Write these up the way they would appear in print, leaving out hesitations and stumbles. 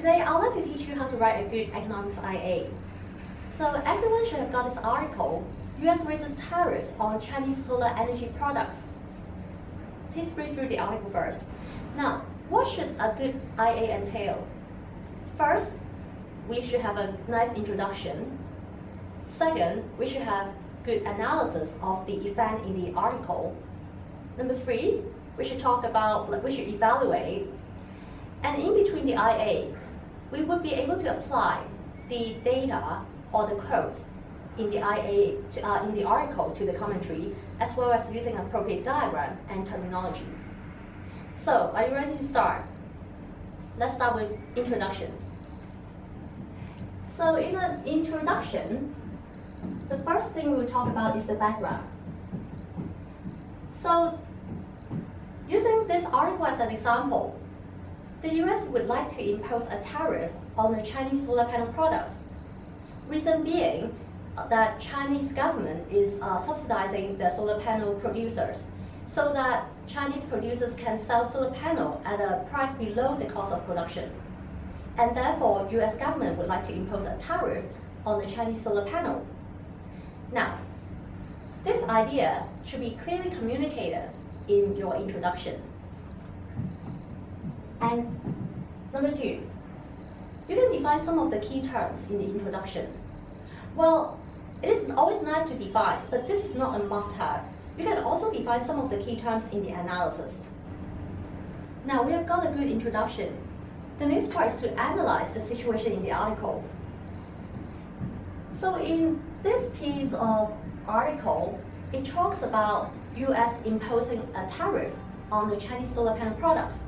Today, I'd like to teach you how to write a good economics IA. So everyone should have got this article, US raises tariffs on Chinese solar energy products. Please read through the article first. Now, what should a good IA entail? First, we should have a nice introduction. Second, we should have good analysis of the event in the article. Number three, we should evaluate. And in between the IA, we would be able to apply the data or the quotes in the IA, in the article to the commentary, as well as using appropriate diagram and terminology. So, are you ready to start? Let's start with introduction. So in an introduction, the first thing we will talk about is the background. So using this article as an example, the US would like to impose a tariff on the Chinese solar panel products. Reason being that Chinese government is subsidizing the solar panel producers so that Chinese producers can sell solar panel at a price below the cost of production. And therefore, US government would like to impose a tariff on the Chinese solar panel. Now, this idea should be clearly communicated in your introduction. And number two, you can define some of the key terms in the introduction. Well, it is always nice to define, but this is not a must-have. You can also define some of the key terms in the analysis. Now, we have got a good introduction. The next part is to analyze the situation in the article. So in this piece of article, it talks about US imposing a tariff on the Chinese solar panel products.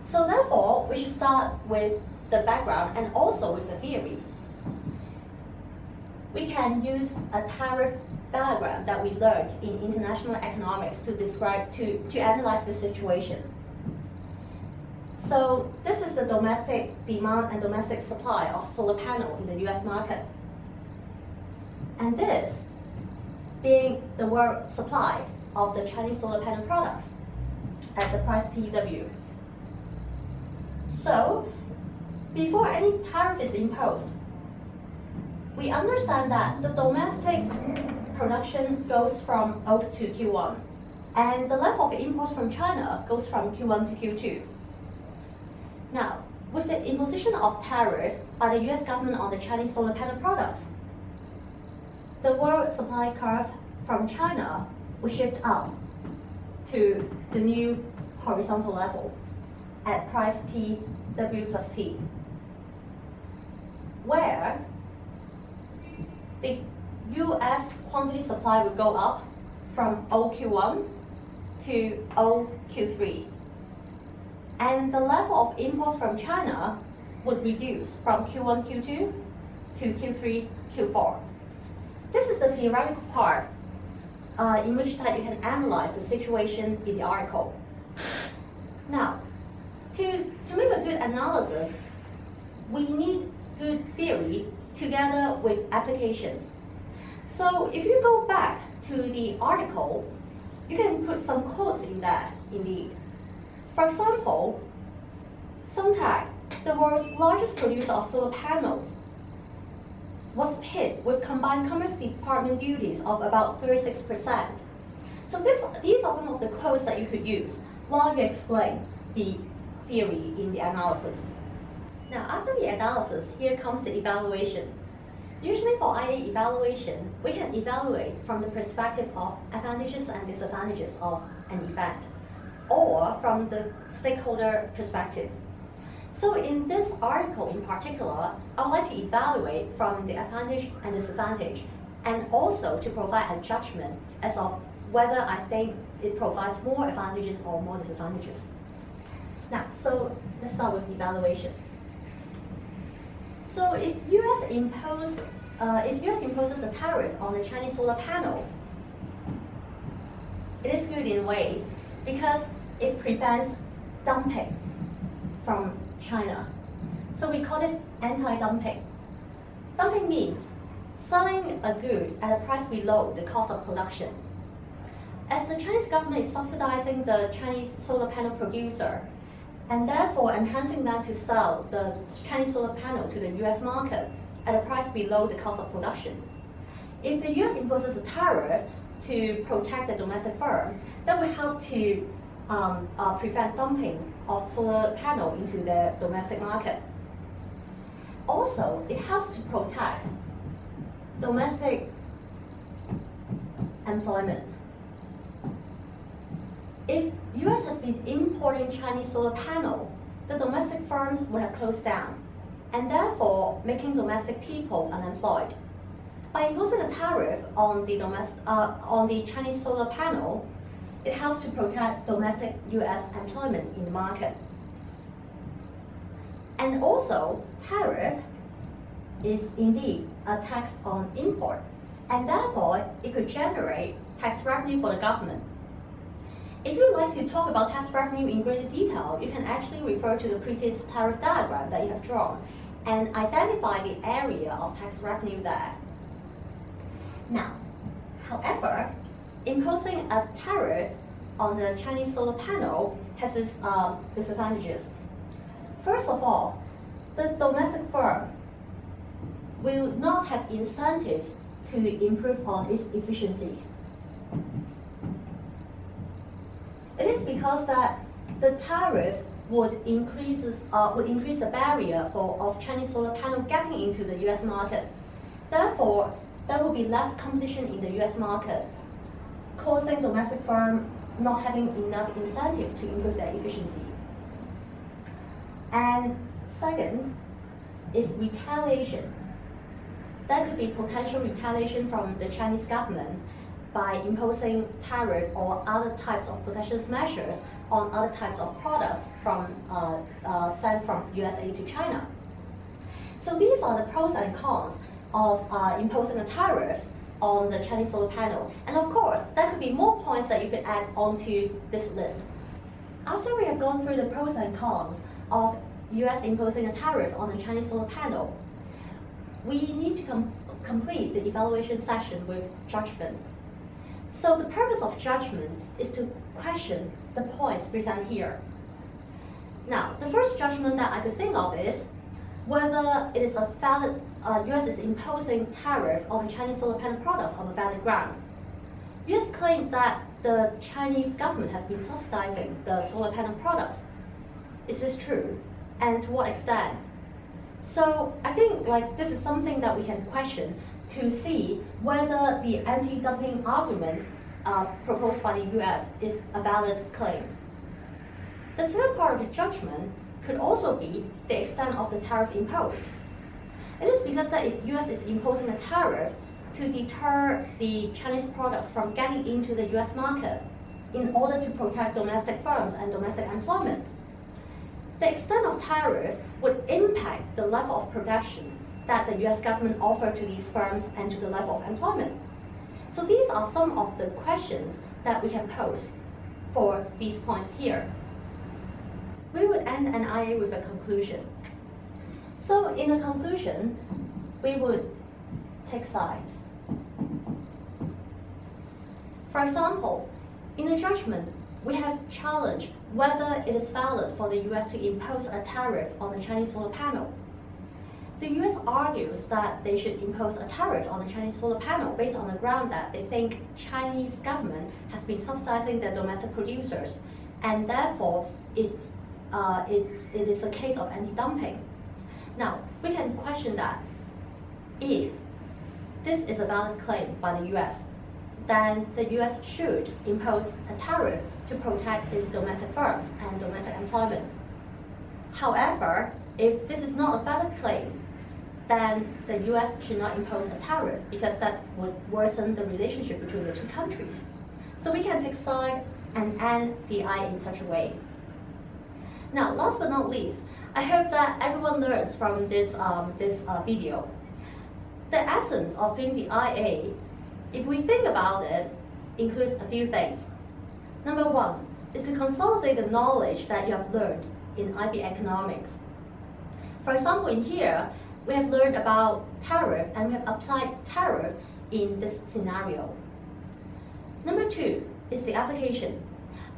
So therefore, we should start with the background and also with the theory. We can use a tariff diagram that we learned in international economics to analyze the situation. So this is the domestic demand and domestic supply of solar panel in the US market. And this being the world supply of the Chinese solar panel products at the price PW. So before any tariff is imposed, we understand that the domestic production goes from O to Q1, and the level of imports from China goes from Q1 to Q2. Now, with the imposition of tariff by the US government on the Chinese solar panel products, the world supply curve from China will shift up to the new horizontal level at price PW plus T, where the US quantity supply will go up from OQ1 to OQ3. And the level of imports from China would reduce from Q1, Q2 to Q3, Q4. This is the theoretical part in which that you can analyze the situation in the article. Now, to make a good analysis, we need good theory together with application. So if you go back to the article, you can put some quotes in that, indeed. For example, Sheung, the world's largest producer of solar panels, was hit with combined Commerce Department duties of about 36%. So these are some of the quotes that you could use while you explain the theory in the analysis. Now, after the analysis, here comes the evaluation. Usually for IA evaluation, we can evaluate from the perspective of advantages and disadvantages of an event, or from the stakeholder perspective. So in this article in particular, I would like to evaluate from the advantage and disadvantage, and also to provide a judgment as of whether I think it provides more advantages or more disadvantages. Now, so let's start with evaluation. So if US imposes a tariff on the Chinese solar panel, it is good in a way because it prevents dumping from China. So we call this anti-dumping. Dumping means selling a good at a price below the cost of production. As the Chinese government is subsidizing the Chinese solar panel producer, and therefore enhancing them to sell the Chinese solar panel to the US market at a price below the cost of production. If the US imposes a tariff to protect the domestic firm, that will help to prevent dumping of solar panel into the domestic market. Also, it helps to protect domestic employment. If US has been importing Chinese solar panel, the domestic firms would have closed down, and therefore making domestic people unemployed. By imposing a tariff on the Chinese solar panel, it helps to protect domestic US employment in the market. And also, tariff is indeed a tax on import, and therefore it could generate tax revenue for the government. If you'd like to talk about tax revenue in greater detail, you can actually refer to the previous tariff diagram that you have drawn and identify the area of tax revenue there. Now, however, imposing a tariff on the Chinese solar panel has its disadvantages. First of all, the domestic firm will not have incentives to improve on its efficiency. It is because that the tariff would increase the barrier of Chinese solar panel getting into the US market. Therefore, there will be less competition in the US market, causing domestic firms not having enough incentives to improve their efficiency. And second is retaliation. There could be potential retaliation from the Chinese government by imposing tariff or other types of protectionist measures on other types of products sent from USA to China. So these are the pros and cons of imposing a tariff on the Chinese solar panel. And of course, there could be more points that you could add onto this list. After we have gone through the pros and cons of US imposing a tariff on the Chinese solar panel, we need to complete the evaluation section with judgment. So the purpose of judgment is to question the points presented here. Now, the first judgment that I could think of is whether it is a valid, US is imposing tariff on the Chinese solar panel products on a valid ground. US claimed that the Chinese government has been subsidizing the solar panel products. Is this true? And to what extent? So I think this is something that we can question to see whether the anti-dumping argument proposed by the US is a valid claim. The second part of the judgment could also be the extent of the tariff imposed. It is because that if US is imposing a tariff to deter the Chinese products from getting into the US market in order to protect domestic firms and domestic employment, the extent of tariff would impact the level of production that the US government offered to these firms and to the level of employment. So these are some of the questions that we can pose for these points here. We would end an IA with a conclusion. So in a conclusion, we would take sides. For example, in the judgment, we have challenged whether it is valid for the US to impose a tariff on the Chinese solar panel. The US argues that they should impose a tariff on the Chinese solar panel based on the ground that they think Chinese government has been subsidizing their domestic producers, and therefore it is a case of anti-dumping. Now, we can question that. If this is a valid claim by the US, then the US should impose a tariff to protect its domestic firms and domestic employment. However, if this is not a valid claim, then the US should not impose a tariff because that would worsen the relationship between the two countries. So we can take side and end the IA in such a way. Now, last but not least, I hope that everyone learns from this video. The essence of doing the IA, if we think about it, includes a few things. Number one is to consolidate the knowledge that you have learned in IB economics. For example, in here, we have learned about tariff and we have applied tariff in this scenario. Number two is the application.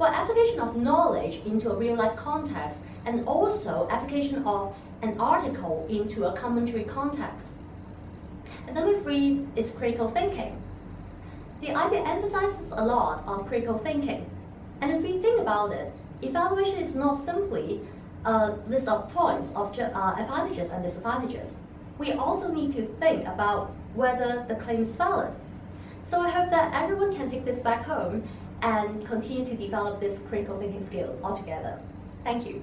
Well, application of knowledge into a real-life context, and also application of an article into a commentary context. And number 3 is critical thinking. The IB emphasizes a lot on critical thinking. And if you think about it, evaluation is not simply a list of points of advantages and disadvantages. We also need to think about whether the claim is valid. So I hope that everyone can take this back home and continue to develop this critical thinking skill altogether. Thank you.